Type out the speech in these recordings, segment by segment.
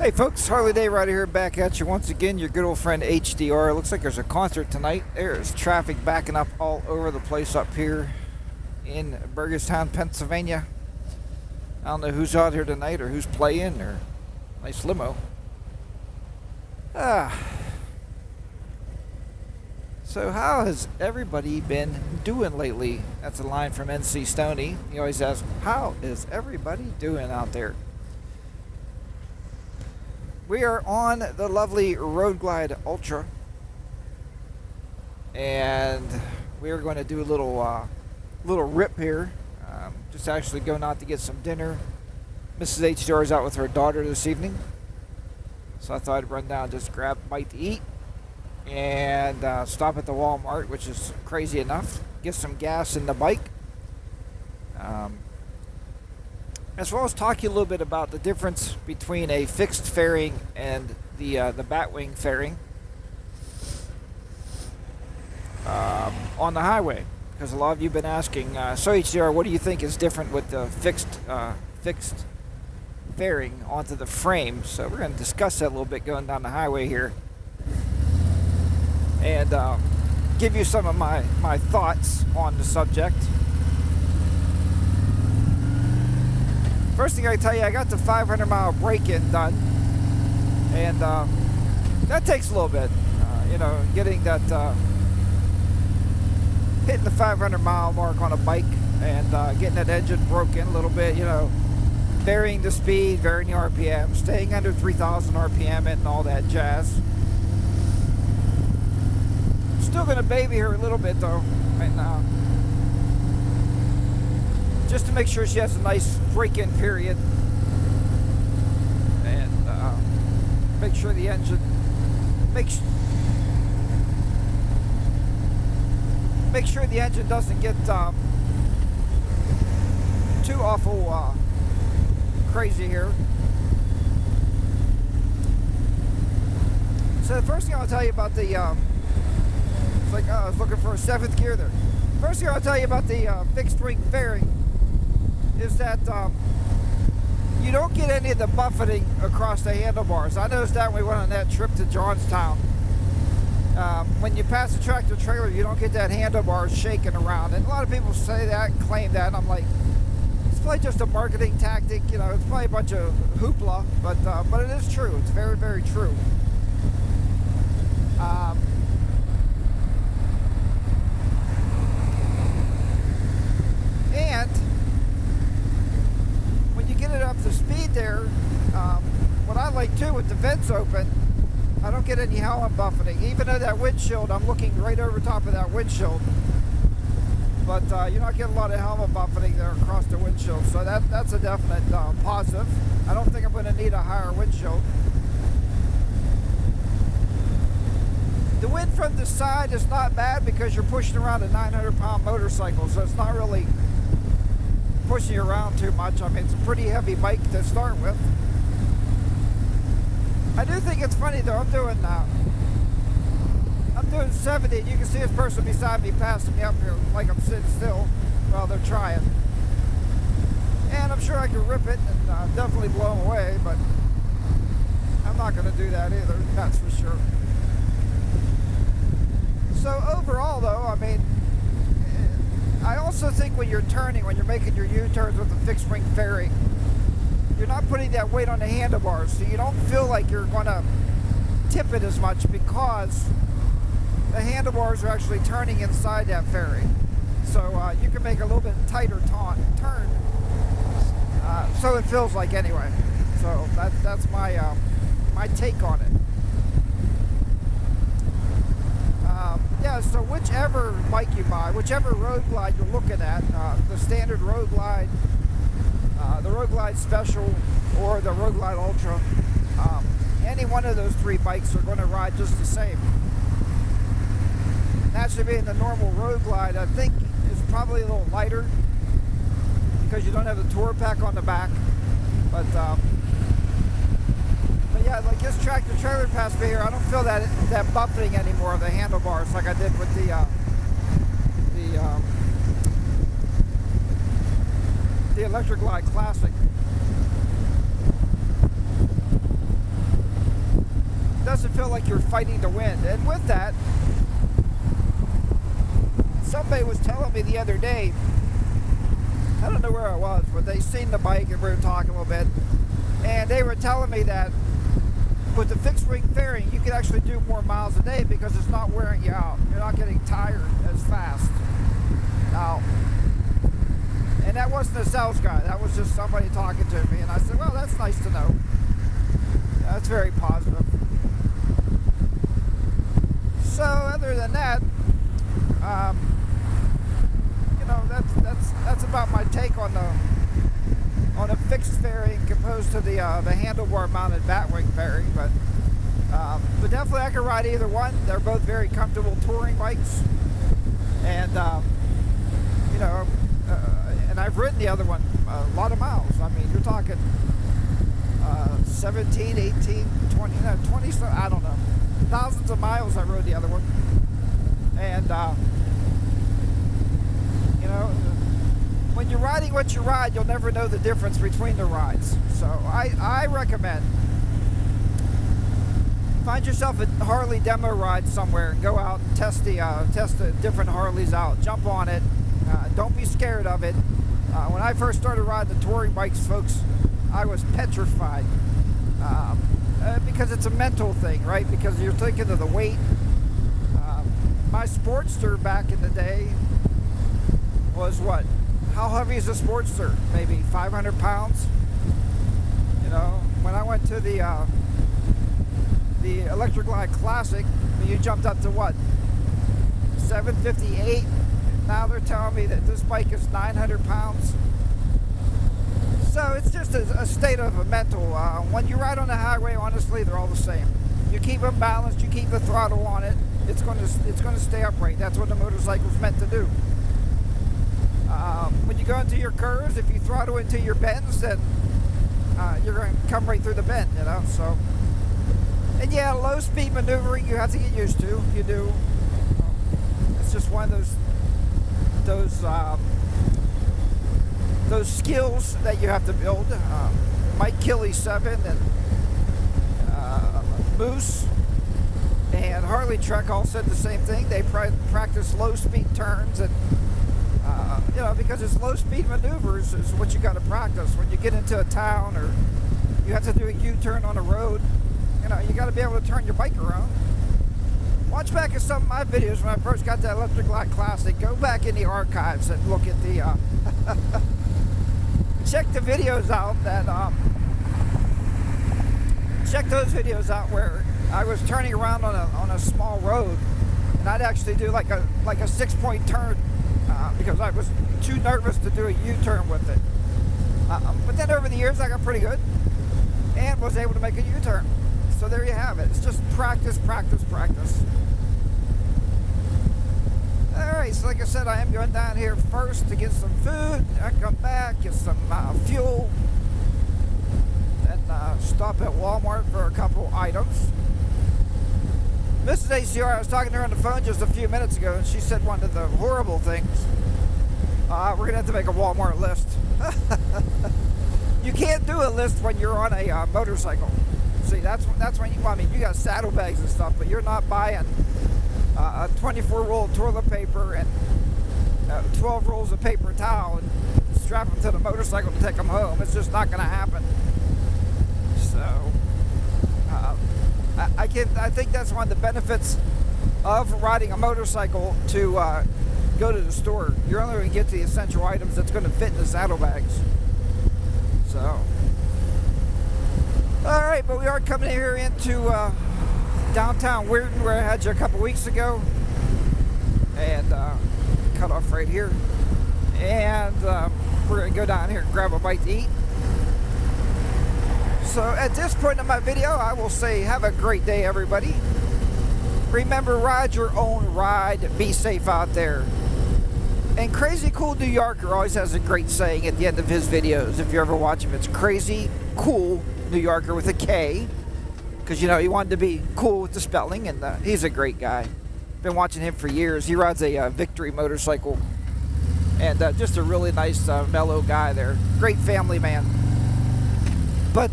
Hey folks, Harley Day Rider here, back at you once again, your good old friend HDR. Looks like there's a concert tonight. There's traffic backing up all over the place up here in Burgestown, Pennsylvania. I don't know who's out here tonight or who's playing or nice limo. So how has everybody been doing lately? That's a line from NC Stoney. He always asks, how is everybody doing out there? We are on the lovely Road Glide Ultra, and we are going to do a little rip here. Just actually going out to get some dinner. Mrs. HDR is out with her daughter this evening, so I thought I'd run down and just grab a bite to eat and stop at the Walmart, which is crazy enough, get some gas in the bike. As well as talk to you a little bit about the difference between a fixed fairing and the Batwing fairing on the highway, because a lot of you have been asking, so HDR, what do you think is different with the fixed fairing onto the frame? So we're going to discuss that a little bit going down the highway here, and give you some of my thoughts on the subject. First thing I tell you, I got the 500-mile break-in done, and that takes a little bit. Getting that, hitting the 500-mile mark on a bike and getting that engine broken a little bit, varying the speed, varying the RPM, staying under 3,000 RPM and all that jazz. Still gonna baby her a little bit though, right now, just to make sure she has a nice break-in period, and make sure the engine make sure the engine doesn't get too awful crazy here. So the first thing I'll tell you about the it's like I was looking for a 7th gear there. First thing I'll tell you about the fixed wing fairing is that you don't get any of the buffeting across the handlebars. I noticed that when we went on that trip to Johnstown. When you pass a tractor trailer, you don't get that handlebars shaking around. And a lot of people say that and claim that, and I'm like, it's probably just a marketing tactic. It's probably a bunch of hoopla, but it is true. It's very, very true. And when you get it up to speed there, what I like too, with the vents open, I don't get any helmet buffeting. Even though that windshield, I'm looking right over top of that windshield, but you're not getting a lot of helmet buffeting there across the windshield, so that's a definite positive. I don't think I'm going to need a higher windshield. The wind from the side is not bad because you're pushing around a 900-pound motorcycle, so it's not really pushing you around too much. I mean, it's a pretty heavy bike to start with. I do think it's funny though. I'm doing 70, and you can see this person beside me passing me up here like I'm sitting still while they're trying. And I'm sure I can rip it and definitely blow them away, but I'm not going to do that either, that's for sure. So overall though, I mean, I also think when you're turning, when you're making your U-turns with the fixed wing fairing, you're not putting that weight on the handlebars, so you don't feel like you're going to tip it as much because the handlebars are actually turning inside that fairing. So you can make a little bit tighter turn, so it feels like anyway. So that's my my take on it. Yeah, so whichever bike you buy, whichever Road Glide you're looking at, the standard Road Glide, the Road Glide Special, or the Road Glide Ultra, any one of those 3 bikes are going to ride just the same. Naturally, being the normal Road Glide, I think is probably a little lighter because you don't have the tour pack on the back. But yeah, like this tractor trailer passed me here, I don't feel that buffeting anymore of the handlebars like I did with the Electric Glide Classic. feel like you're fighting the wind. And with that, somebody was telling me the other day, I don't know where I was, but they seen the bike and we were talking a little bit, and they were telling me that with the fixed wing fairing, you can actually do more miles a day because it's not wearing you out. You're not getting tired as fast. Now, and that wasn't a sales guy. That was just somebody talking to me. And I said, well, that's nice to know. That's very positive. So other than that, you know, that's about my take on a fixed fairing opposed to the handlebar mounted Batwing fairing. But definitely I can ride either one. They're both very comfortable touring bikes, and you know, and I've ridden the other one a lot of miles. I mean, you're talking 17, 18, 20, 20, I don't know, thousands of miles I rode the other one. And you know, when you're riding what you ride, you'll never know the difference between the rides. So I recommend, find yourself a Harley demo ride somewhere and go out and test the different Harleys out. Jump on it. Don't be scared of it. When I first started riding the touring bikes, folks, I was petrified because it's a mental thing, right? Because you're thinking of the weight. My Sportster back in the day was what? How heavy is a Sportster? Maybe 500 pounds. You know, when I went to the Electric Glide Classic, you jumped up to what? 758. Now they're telling me that this bike is 900 pounds. So it's just a state of a mental. When you ride on the highway, honestly, they're all the same. You keep them balanced, you keep the throttle on it, it's going to stay upright. That's what the motorcycle's meant to do. When you go into your curves, if you throttle into your bends, then you're going to come right through the bend, you know. So, and yeah, low speed maneuvering you have to get used to. You do. It's just one of those skills that you have to build. Mike Killy 7 and Moose and Harley Trek all said the same thing. They practice low speed turns, and you know, because it's low speed maneuvers is what you got to practice when you get into a town or you have to do a U-turn on a road. You know, you got to be able to turn your bike around. Watch back at some of my videos when I first got that Electric Glide Classic. Go back in the archives and look at the check the videos out that check those videos out where I was turning around on a small road, and I'd actually do like a 6-point turn because I was too nervous to do a U-turn with it. But then over the years I got pretty good and was able to make a U-turn. So there you have it. It's just practice, practice, practice. Alright, so like I said, I am going down here first to get some food. I come back, get some fuel, then stop at Walmart for a couple items. Mrs. ACR, I was talking to her on the phone just a few minutes ago, and she said one of the horrible things. We're going to have to make a Walmart list. You can't do a list when you're on a motorcycle. See, that's when you, I mean, you got saddlebags and stuff, but you're not buying a 24-roll of toilet paper and 12 rolls of paper towel and strap them to the motorcycle to take them home. It's just not going to happen. So, I think that's one of the benefits of riding a motorcycle to go to the store. You're only going to get the essential items that's going to fit in the saddlebags. So, all right, but we are coming here into downtown Weirton, where I had you a couple weeks ago, and cut off right here, and we're going to go down here and grab a bite to eat. So at this point in my video, I will say have a great day, everybody. Remember, ride your own ride. Be safe out there. And Crazy Cool New Yorker always has a great saying at the end of his videos. If you ever watch him, it's Crazy Cool New Yorker with a K. Because, you know, he wanted to be cool with the spelling, and he's a great guy. Been watching him for years. He rides a Victory motorcycle. And just a really nice, mellow guy there. Great family man. But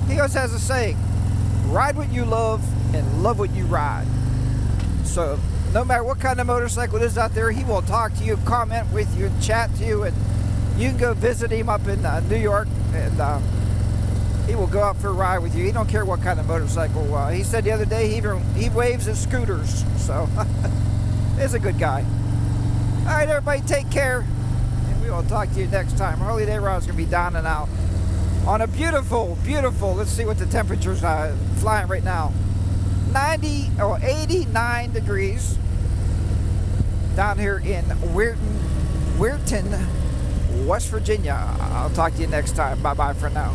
he always has a saying, ride what you love and love what you ride. So no matter what kind of motorcycle it is out there, he will talk to you, comment with you, chat to you, and you can go visit him up in New York, and he will go out for a ride with you. He don't care what kind of motorcycle. He said the other day he waves at scooters, so he's a good guy. All right, everybody, take care, and we will talk to you next time. Harley Dayrod is going to be down and out on a beautiful, let's see what the temperature's flying right now. 89 degrees down here in Weirton, West Virginia. I'll talk to you next time. Bye-bye for now.